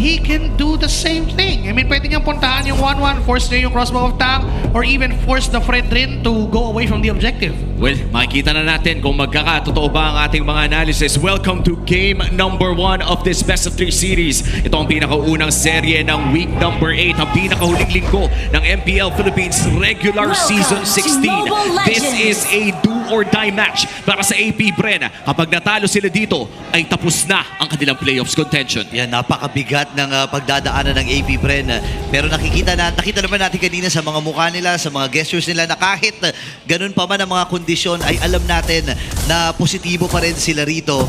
he can do the same thing. I mean, pwede niyang puntahan yung 1-1, force niya yung crossbow of Tang, or even force the Fredrin to go away from the objective. Well, makikita na natin kung magkakatotoo ba ang ating mga analysis. Welcome to game number 1 of this best of 3 series. Ito ang pinakaunang serye ng week number 8, ang pinakahuling linggo ng MPL Philippines regular season 16. This is a do or die match para sa AP Bren. Kapag natalo sila dito, ay tapos na ang kanilang playoffs contention. Yan, napakabigat ng pagdadaanan ng AP Bren. Pero nakita naman natin kanina sa mga mukha nila, sa mga gestures nila na kahit ganun pa man ang mga kondisyon ay alam natin na positibo pa rin sila rito.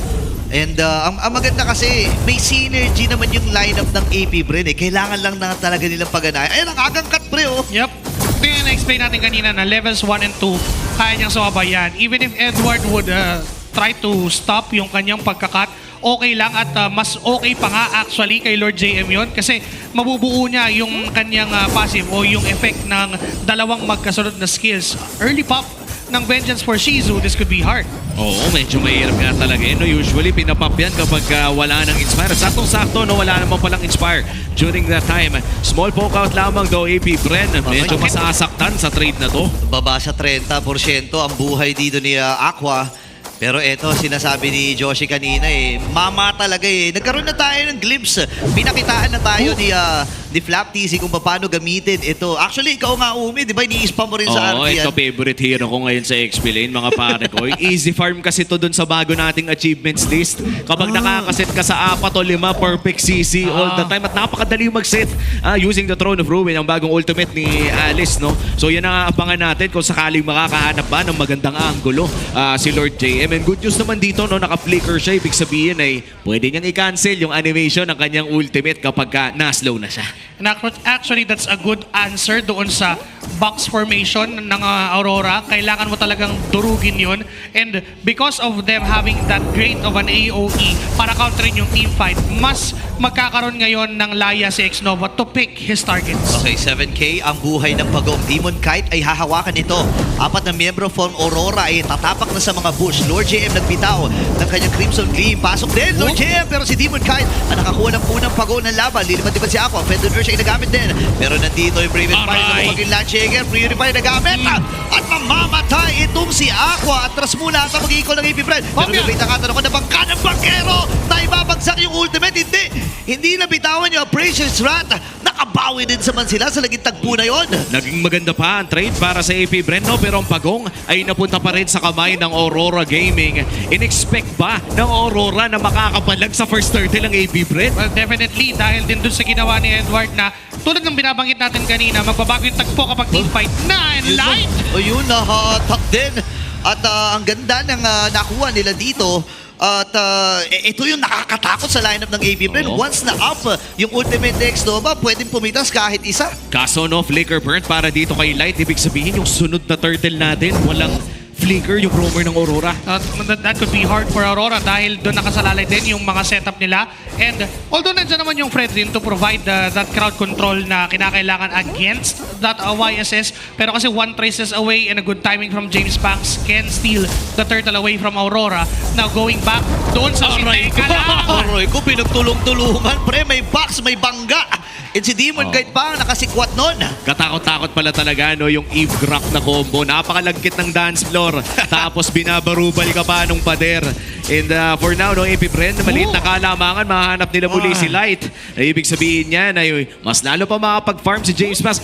And ang maganda kasi, may synergy naman yung lineup ng AP Bren eh. Kailangan lang na talaga nilang paganayan. Ayun, ang agang cut pre oh. Yep. Ito yung na-explain natin kanina na levels 1 and 2, kaya niyang sumabayan. Even if Edward would try to stop yung kanyang pagkakat, okay lang at mas okay pa nga actually kay Lord JM yon kasi mabubuo niya yung kanyang passive o yung effect ng dalawang magkasunod na skills. Early pop ng Vengeance for Shizu, this could be hard. Oo, medyo mahirap nga talaga no? Usually, pinapop yan kapag wala nang Inspire. Saktong-sakto, no? Wala naman palang Inspire during that time. Small poke out lamang daw AP Bren. Medyo masasaktan sa trade na to. Baba sa 30% ang buhay dito ni Aqua. Pero eto, sinasabi ni Joshi kanina eh, mama talaga eh. Nagkaroon na tayo ng glimpse. Pinakitaan na tayo ni Flap TC kung paano gamitin ito. Actually, ikaw nga Umi, di ba? Ini-spam mo rin sa RP. Ito favorite hero ko ngayon sa XP Lane, mga pare ko. Easy farm kasi to dun sa bago nating achievements list. Kapag nakakaset ka sa 4 o 5, perfect CC all the time. At napakadali mag-set using the Throne of Ruin, ang bagong ultimate ni Alice, no? So yan ang abangan natin kung sakaling makakahanap ba ng magandang angulo si Lord JM. And good news naman dito, no, naka-flicker siya. Ibig sabihin ay pwede niyang i-cancel yung animation ng kanyang ultimate kapag na-slow na siya. And actually, that's a good answer doon sa box formation ng Aurora. Kailangan mo talagang durugin yun. And because of them having that great of an AOE para counterin yung team fight, mas magkakaroon ngayon ng laya si Xnova to pick his targets. Okay, 7K ang buhay ng Pagong. Demon Kite ay hahawakan ito. 4 na miyembro from Aurora ay tatapak na sa mga bush. Lord JM nagbitaw ng kanyang Crimson Gleam. Pasok din Lord JM, pero si Demon Kite ang nakakuha ng unang Pagong ng laban. Lilipat-lipat si Aqua. Fendon Urge ay nagamit din. Pero nandito yung Brave Fire na maging Landshaker. Purify nagamit. At mamamatay itong si Aqua. At tras muna ata mag-equal ng AP Bren. Pero may nakatanong ko na bangka ng bangkero na ibabagsak yung ultimate. Hindi nabitawan yung Precious Rat. Nakabawi din sa man sila sa naging tagpo na yon. Naging maganda pa ang trade para sa AP Bren, no? Pero ang Pagong ay napunta pa rin sa kamay ng Aurora Gaming. In-expect ba ng Aurora na makakapalag sa first turtle ng AP Bren? Well, definitely, dahil din dun sa ginawa ni Edward na tulad ng binabanggit natin kanina, magbabago yung tagpo kapag teamfight na and light. Ayun, nahatak din. At ang ganda ng nakuha nila dito. At ito yung nakakatakot sa lineup ng AP Bren. Once na up yung ultimate Dex Nova, pwedeng pumitas kahit isa. Kaso no, flicker burn para dito kay Light. Ibig sabihin yung sunod na turtle natin, walang flicker yung roamer ng Aurora. That could be hard for Aurora dahil doon nakasalalay din yung mga setup nila. And although nandiyan naman yung Fredrin to provide that crowd control na kinakailangan against that YSS, pero kasi one traces away and a good timing from James Banks can steal the turtle away from Aurora. Now going back doon sa Sinteka lang. Aroy ko, pinagtulong-tulungan. Pre, may box, may bangga. And si Demon Kite pa ang nakasikwat nun. Katakot-takot pala talaga, no, yung Eve Grok na combo. Napakalagkit ng dance floor. Tapos binabarubal ka pa nung pader. And for now, no, AP Bren, maliit na kalamangan, mahanap nila muli si Light. Ibig sabihin niya na mas lalo pa makapag-farm si James Pass.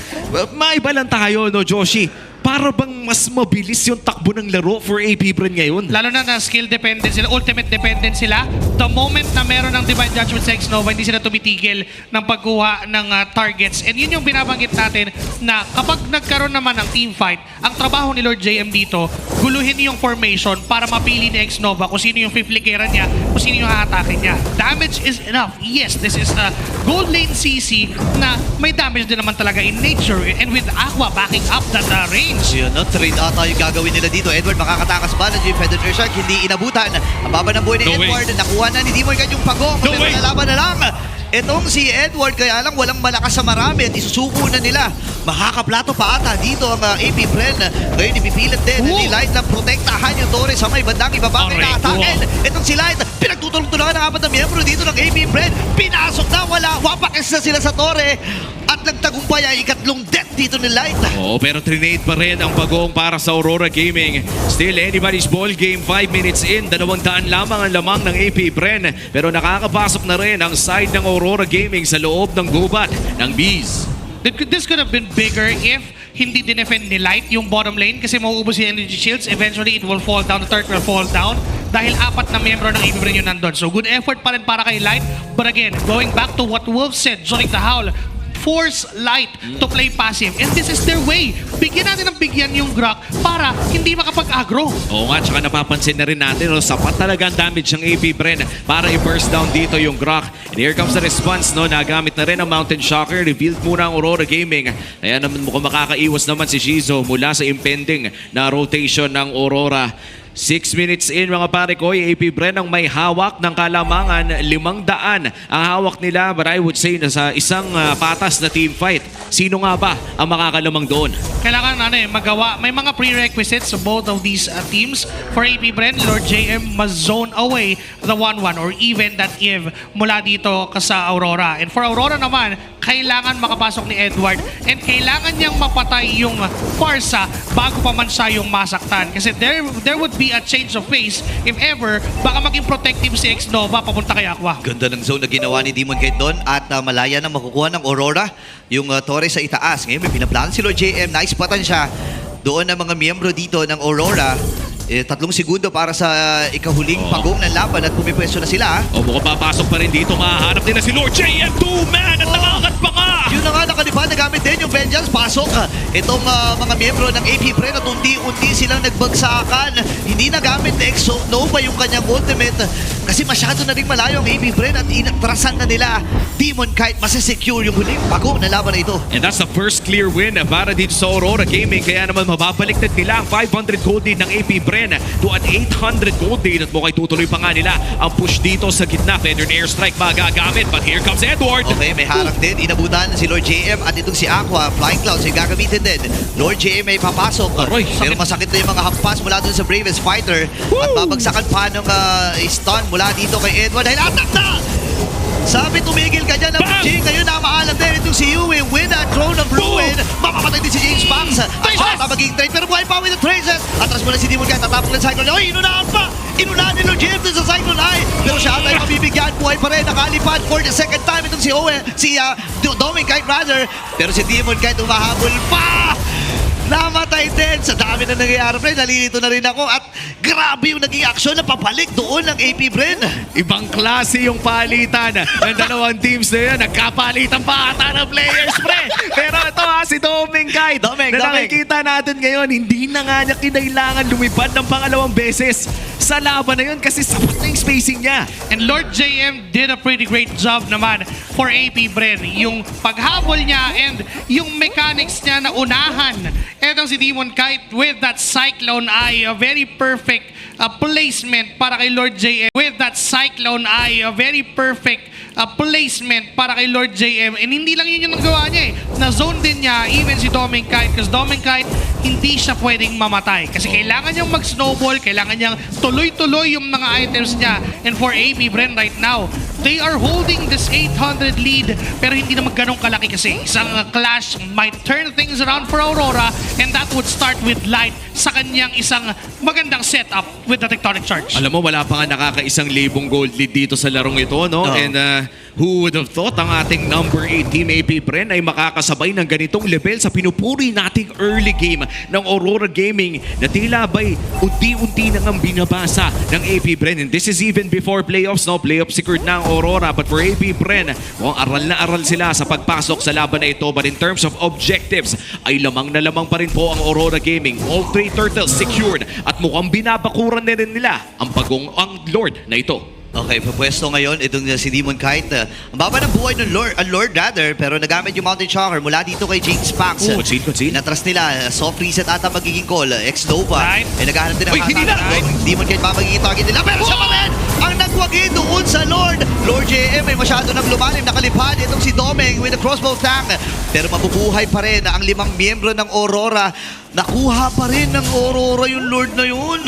Maiba lang tayo, no, Joshi. Para bang mas mabilis yung takbo ng laro for AP Bren ngayon? Lalo na skill dependent sila, ultimate dependent sila. The moment na meron ng Divine Judgment sa Xnova, hindi sila tumitigil ng pagkuha ng targets. And yun yung binabanggit natin na kapag nagkaroon naman ng team fight, ang trabaho ni Lord JM dito, guluhin yung formation para mapili ni Xnova kung sino yung flickera niya, kung sino yung haatakin niya. Damage is enough. Yes, this is a gold lane CC na may damage din naman talaga in nature. And with Aqua backing up that range. Yun, no? Trade ata yung gagawin nila dito. Edward makakatakas ba na yung Fendon Urge? Hindi inabutan. Ang baba ng buhay ni Edward. Nakuha na ni Demon Kite yung Pagong. Pero nalaban na lang. Itong si Edward, kaya lang walang malakas sa marami at isusuko na nila. Makakaplato pa ata dito ang AP Bren. Ngayon ipipilit din ni Light na protektahan yung Torres sa may bandang ibaba. Pinatakin. Itong si Light, pinagtutulong-tulungan ng apat na miyembro dito ng AP Bren. Pinasok na, wala. Wapakis na sila sa Torre. At nagtagumpay ang ikatlong death dito ni Light. Oo, pero trinade pa rin ang bagong para sa Aurora Gaming. Still anybody's ball game, 5 minutes in. 200 lamang ang lamang ng AP Bren. Pero nakakapasok na rin ang side ng Aurora Gaming sa loob ng gubat ng Bees. This could have been bigger if hindi dinefend ni Light yung bottom lane kasi mauubos yung energy shields. Eventually, it will fall down. The turret will fall down dahil apat na miyembro ng AP Bren yung nandun. So, good effort pa rin para kay Light. But again, going back to what Wolf said during the Howl, force Light to play passive. And this is their way. Bigyan natin ng bigyan yung Grok para hindi makapag-agro. Oo nga, tsaka napapansin na rin natin, no, sapat talaga ang damage ng AP Bren para i-burst down dito yung Grok. And here comes the response, no, nagamit na rin ang Mountain Shocker. Revealed muna ang Aurora Gaming. Kaya naman mukhang makakaiwas naman si Shizo mula sa impending na rotation ng Aurora. 6 minutes in mga pare ko, AP Bren ang may hawak ng kalamangan, 500 ang hawak nila, but I would say na sa isang patas na team fight. Sino nga ba ang makakalamang doon? Kailangan magawa. May mga prerequisites sa both of these teams. For AP Bren, Lord JM must zone away the 1-1 or even that Eve mula dito sa Aurora. And for Aurora naman, kailangan makapasok ni Edward and kailangan niyang mapatay yung Farsa bago pa man siya yung masaktan. Kasi there would be a change of pace if ever baka maging protective si X-Nova papunta kay Aqua. Ganda ng zone na ginawa ni Demon Knight doon at malaya na makukuha ng Aurora yung Torres sa itaas. Ngayon may pinaplano si Lord JM, nice patan siya doon ng mga miyembro dito ng Aurora. 3 segundo para sa ikahuling pagong ng laban at pumipwesto na sila. O mukhang papasok pa rin dito, mahahanap din na si Lord JM, 2-man at nakakat pa ka! Yun na nga, nakalipad, nagamit din yung Vengeance, pasok. Itong mga miyembro ng AP Bren at unti-unti silang nagbagsakan. Hindi nagamit ni X-Nova yung kanyang ultimate kasi masyado na rin malayo ang AP Bren at inatrasan na nila. Demon Knight masisecure yung huling pagong na laban na ito. And that's the first clear win para dito sa Aurora Gaming. Kaya naman mababaliktad nila ang 500 gold lead ng AP Bren to an 800 gold lead at mukhang tutuloy pa nga nila ang push dito sa gitna. Feather airstrike magagamit, but here comes Edward. Okay, may harang din. Inabutan si Lord JM at itong si Aqua. Flying Clouds ay gagamitin din. Lord JM ay papasok. Aroy, Pero masakit na yung mga hampas mula dun sa Bravest Fighter. At babagsakan pa ng stun mula dito kay Edward. Dahil atak na! Sabi tumigil ka dyan ng Jing. Ngayon na maalam din itong si Yue with a Throne of Ruin. Mapapatay din si James Banks. At magiging trade pero buhay pa with the traces. Atras muna si Demon Knight. Tatapok ng Cyclone. Oy, inunahan pa! Inunahan ni Lord JM sa Cyclone Eye. Pero siya ay mabibigyan. Buhay pa rin. Nakalipad for the second time itong si Owen. Si Dominic Knight rather. Pero si Demon Knight umahabol pa! Namatay din. Sa dami na nangyayari, Bren. Nalilito na rin ako. At grabe yung naging aksyon na papalik doon ng AP Bren. Ibang klase yung palitan ng dalawang teams na yan. Nagkapalitan pa ata ng players, pre. Pero ito si Dominic Knight. Dominic. Nakikita natin ngayon, hindi na nga niya kinailangan lumipad ng pangalawang beses sa laban na yun kasi sapat na yung spacing niya. And Lord JM did a pretty great job naman for AP Bren. Yung paghabol niya and yung mechanics niya na unahan. Etong si Demon Knight with that Cyclone Eye, a very perfect placement para kay Lord JM. With that Cyclone Eye, a very perfect placement para kay Lord JM. And hindi lang yun yung nagawa niya eh. Na-zone din niya even si Dominic Knight because Dominic Knight hindi siya pwedeng mamatay. Kasi kailangan niyang mag-snowball, kailangan niyang tuloy-tuloy yung mga items niya. And for AP Bren right now, they are holding this 800 lead pero hindi naman ganun kalaki kasi isang clash might turn things around for Aurora and that would start with Light sa kanyang isang magandang setup with the Tectonic Charge. Alam mo, wala pa nga nakaka-1,000 gold lead dito sa larong ito, no? And who would have thought ang ating number 8 team AP Bren ay makakasabay ng ganitong level sa pinupuri nating early game ng Aurora Gaming na tila ba'y unti-unti nang binabasa ng AP Bren. And this is even before playoffs, no? Playoff secured na ang Aurora, but for AP Bren, mukhang aral na aral sila sa pagpasok sa laban na ito. But in terms of objectives, ay lamang na lamang pa rin po ang Aurora Gaming. All 3 turtles secured at mukhang binabakuran na rin nila ang ang Lord na ito. Okay, papwesto ngayon itong si Demon Knight. Ang baba ng buhay ng Lord rather, pero nagamit yung Mountain Shocker mula dito kay James Pax. Concede. Natras nila, soft reset ata magiging call. X-Nova. Right. Naghahanap din ng Oy, hindi na! Demon Knight ba magiging target nila? Pero siya pa rin! Ang wagi doon sa Lord. Lord JM ay masyado nang lumalim, nakalipad itong si Domeng with the crossbow tank. Pero mabubuhay pa rin ang 5 miyembro ng Aurora. Nakuha pa rin ng Aurora yung Lord na yun.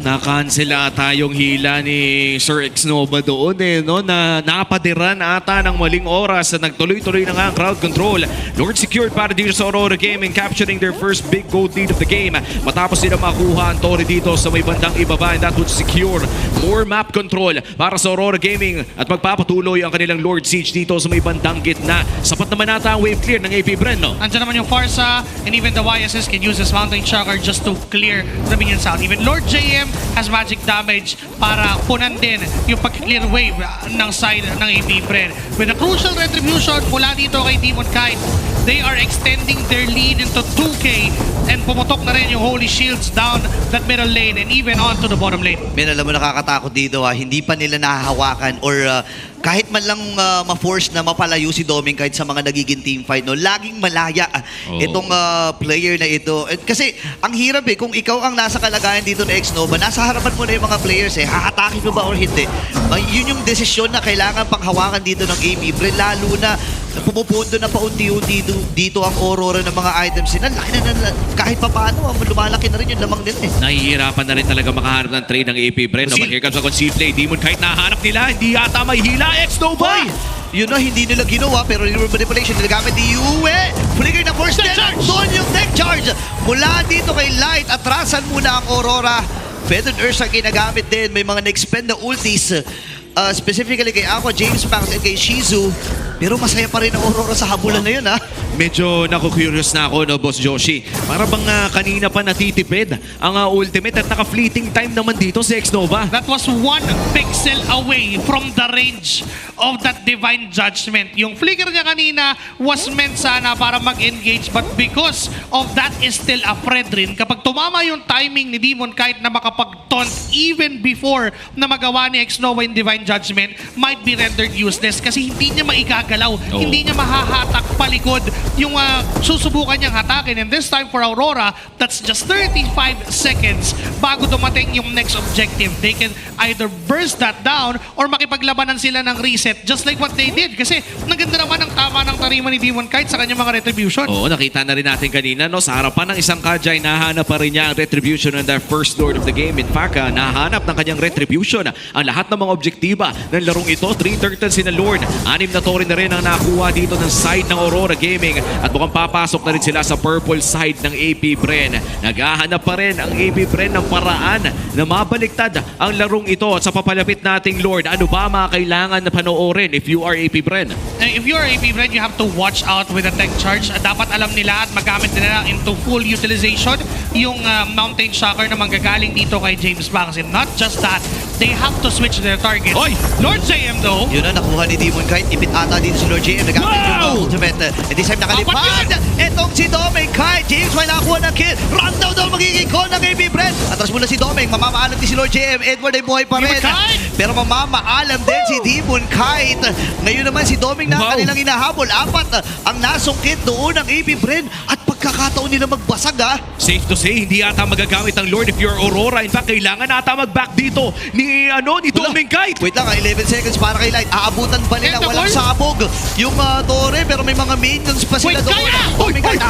Na-cancel ata yung hila ni Sir Xnova doon no? Na napadiran ata ng maling oras na nagtuloy-tuloy na nga ang crowd control. Lord secured para dito sa Aurora Gaming, capturing their first big gold lead of the game. Matapos nila makuha ang Torre dito sa may bandang ibaba, and that would secure more map control para sa Aurora Gaming at magpapatuloy ang kanilang Lord Siege dito sa may bandang gitna. Sapat naman ata ang wave clear ng AP Bren, no? Andiyan naman yung Farsa and even the YSS can use this Mountain Shocker just to clear the minions out. Even Lord JM has magic damage para punan din yung pag-clear wave ng side ng AP Bren. With a crucial retribution mula dito kay Demon Kite, they are extending their lead into 2K and pumutok na rin yung Holy Shields down that middle lane and even onto the bottom lane. Men, alam mo nakakatakot dito hindi pa nila nahahawakan or kahit man lang ma-force na mapalayo si Doming kahit sa mga nagiging teamfight, no? Laging malaya itong player na ito. Kasi ang hirap kung ikaw ang nasa kalagayan dito na Xnova, nasa harapan mo na yung mga players hahatakin mo ba or hindi? Yun yung desisyon na kailangan panghawakan dito ng AP Bren, lalo na pumupundo na paunti-unti dito ang Aurora ng mga items nila. Laki na kahit pa paano, lumalaki na rin yung lamang nila Nahihirapan na rin talaga makahanap ng trade ng AP Bren. No? But here comes a concealed play. Demon Kite nahanap nila. Hindi yata may hila. Xnova! Yun na, hindi nila ginawa pero yung manipulation nilagamit ni Yue. Flicker na first dead. Doon yung deck charge. Mula dito kay Light, atrasan muna ang Aurora. Feathered Earth ang ginagamit din. May mga na-expend na ultis. Specifically kay Aqua, James Banks, and kay Shizu. Pero masaya pa rin ang Aurora sa habulan na yun, Medyo naku-curious na ako, no, Boss Joshi. Para bang kanina pa natitipid ang ultimate at naka-fleeting time naman dito si Xnova. That was 1 pixel away from the range of that Divine Judgment. Yung flicker niya kanina was meant sana para mag-engage, but because of that is still a Fredrin, kapag tumama yung timing ni Demon Kite na makapag-taunt even before na magawa ni Xnova yung Divine Judgment, might be rendered useless kasi hindi niya maigagalaw, hindi niya mahahatak palikod yung susubukan niyang hatakin. And this time for Aurora, that's just 35 seconds bago dumating yung next objective. They can either burst that down or makipaglabanan sila ng reset just like what they did. Kasi naganda naman ang tama ng tarima ni Demon Kite sa kanyang mga retribution. Oo, nakita na rin natin kanina, no? Sa harapan ng isang Kajay, nahanap pa rin niya ang retribution ng their first lord of the game. In fact, nahanap ng kanyang retribution ang lahat ng mga objektiba ng larong ito. 3 turtles in a lord. 6 na Torre na rin ang nakuha dito ng side ng Aurora Gaming. At mukhang papasok na rin sila sa purple side ng AP Bren. Naghahanap pa rin ang AP Bren ng paraan na mabaliktad ang larong ito. At sa papalapit nating Lord, ano ba mga kailangan na panoorin if you are AP Bren? If you're AP Bren, you have to watch out with the tech charge. Dapat alam nila at magamit nila into full utilization yung Mountain Shocker na manggagaling dito kay James Banks. And not just that, they have to switch their targets. Oy! Lord JM though, Yun na, nakuha ni Demon Kite. Ipit ata din si Lord JM. Nagamit yung ultimate. And this time nakalipad. Etong si Domeng Kite. James may nakakuha ng kill. Rundown daw magiging call ng AP Bren. Atras muna si Domeng. Mamamaalam din si Lord JM. Edward ay buhay pa rin. Pero mamamaalam din si Demon Kite. Ngayon naman si Domeng na kanilang hinahabol. 4 ang nasungkit doon ng AP Bren. At pagkakataon nila magbasag Safe to say, hindi yata magagamit ang Lord if you're Aurora. In fact, kailangan ata mag-back dito ni Domeng Kite. Wait lang, 11 seconds para kay Light. Aabutan pa nila, walang sabog yung Torre, pero may mga minions pa sila doon. Domeng Kite,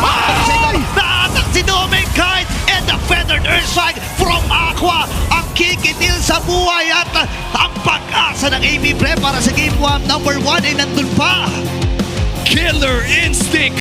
naatak si Domeng Kite and the Feathered Earthstrike from Aqua. Ang kikitil sa buhay at ang pag-asa ng AP Bren para sa Game 1. Number 1 ay nandun pa. Killer Instinct!